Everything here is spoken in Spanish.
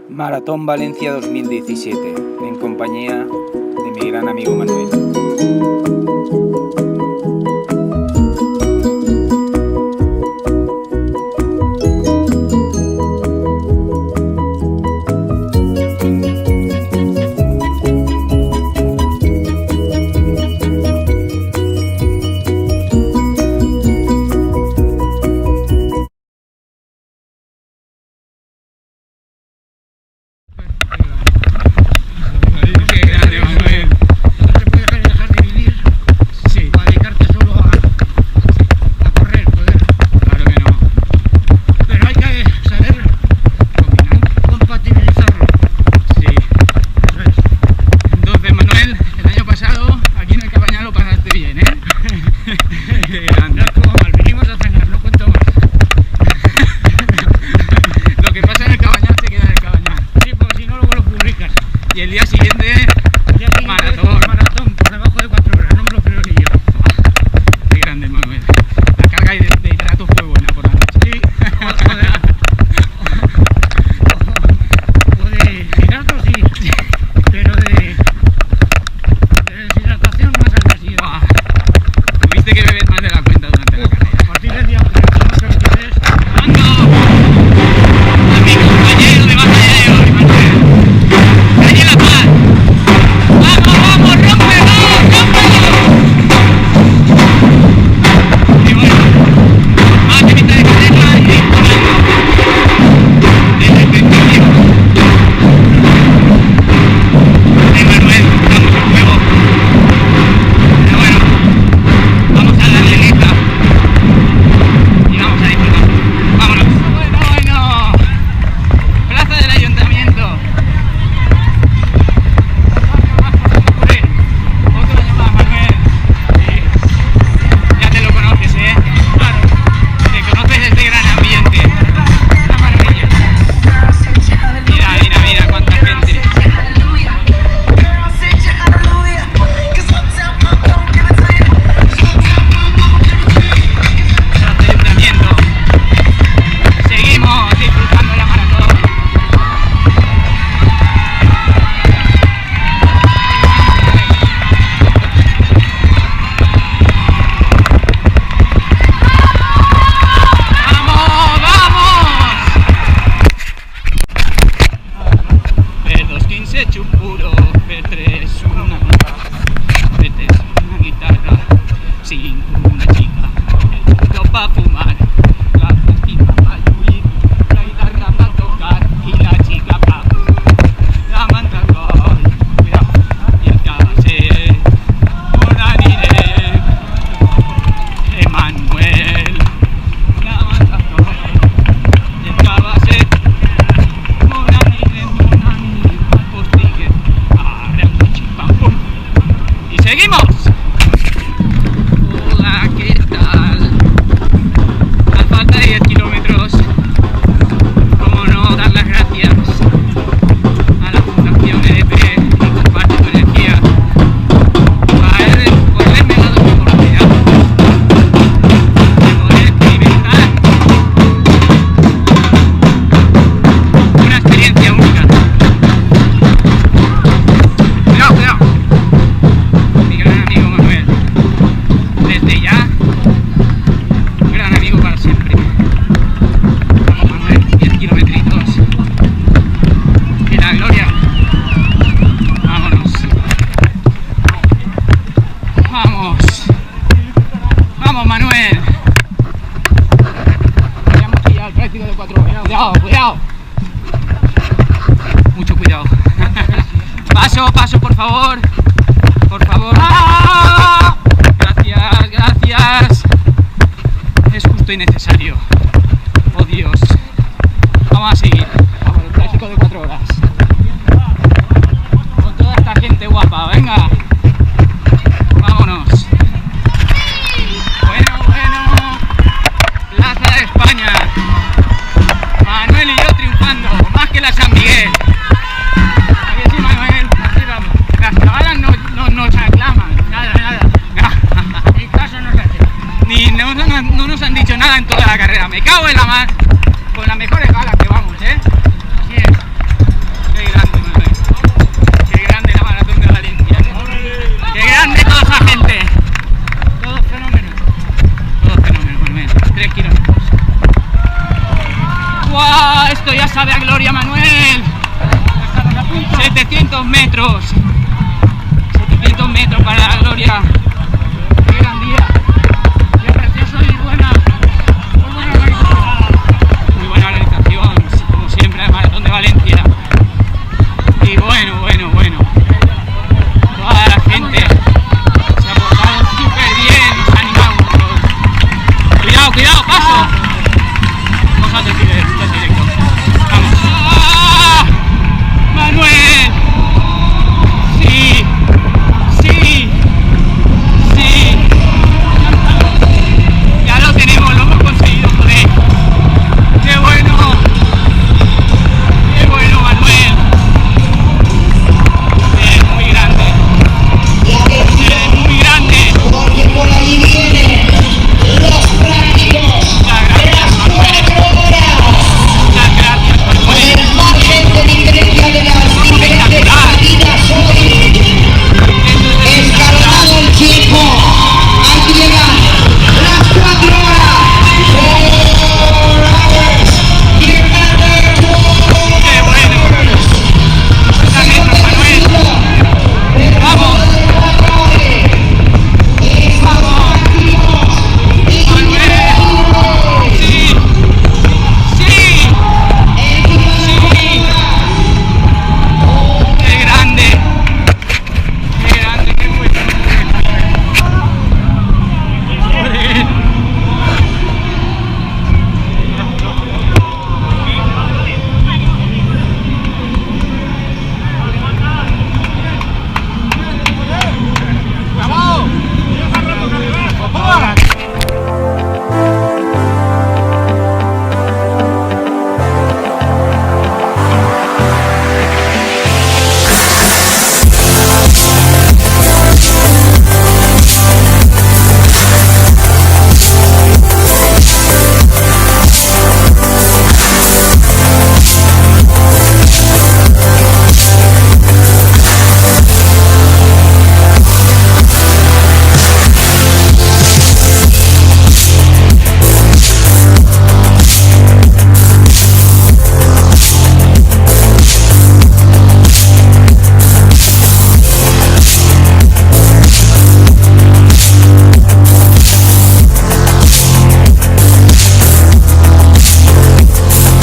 Maratón Valencia 2017, en compañía de mi gran amigo Manuel. Y el día siguiente, maratón por debajo de 4 horas, no me lo creo ni yo. Qué grande, Manuel. La carga de hidratos fue buena por la noche. Sí, o de hidratos sí, pero de deshidratación más al día. Tuviste que beber más de la cuenta durante la carrera. A partir del día 23. ¡Ando! A mi compañero de batallero, Manuel. ¡Calle La Paz! ¡Vamos, vamos! ¡Rómpelo! Y bueno, más de mitad de carrera y desde el principio de Manuel damos el juego. Pero bueno, vamos a darle lista y vamos a disfrutar. ¡Vámonos! Bueno, plaza del ayuntamiento. Otro año más, Manuel. Ya te lo conoces, ¿eh? Claro. Te conoces este gran ambiente. Una maravilla. Mira cuánta gente. Ayuntamiento. Seguimos disfrutando la maratón. ¡Vamos, vamos! P215 chupuro, P3 una P3 una guitarra, 5 una chica, el puto pa' fumar, la pastilla pa' huir, la guitarra pa' tocar y la chica pa' la manta gol, cuidado, y acabase, una diré, Emanuel, la manta gol, y acabase, una diré, postigue, ahora un chipapum, y seguimos. Hola, ¿qué tal? A falta de 10 kilómetros, cómo no dar las gracias a la Fundación EDP y Comparte tu Energía por haberme dado la oportunidad de poder experimentar una experiencia única. Cuidado. Mi gran amigo Manuel, desde ya, un gran amigo para siempre. Vamos, Manuel, 10 kilometritos y la gloria. Vámonos. Vamos, Manuel. Ya hemos pillado el práctico de 4 horas. Cuidado. Mucho cuidado. Paso, por favor. ¡Ah! Gracias. Es justo y necesario. Oh, Dios. Vamos a seguir. Vamos, el tráfico de 4 horas. Con toda esta gente guapa. Venga. Vámonos. Bueno. Plaza de España. Manuel y yo triunfando. Más que la San Miguel. ¿A que sí, Manuel? Así vamos. Las chavalas no nos aclaman. Nada. En caso no se hace. Ni no nos han dicho nada en toda la carrera. Me cago en la mar. Con las mejores galas que vamos, ¿eh? Esto ya sabe a gloria, Manuel. 700 metros. 700 metros para la gloria.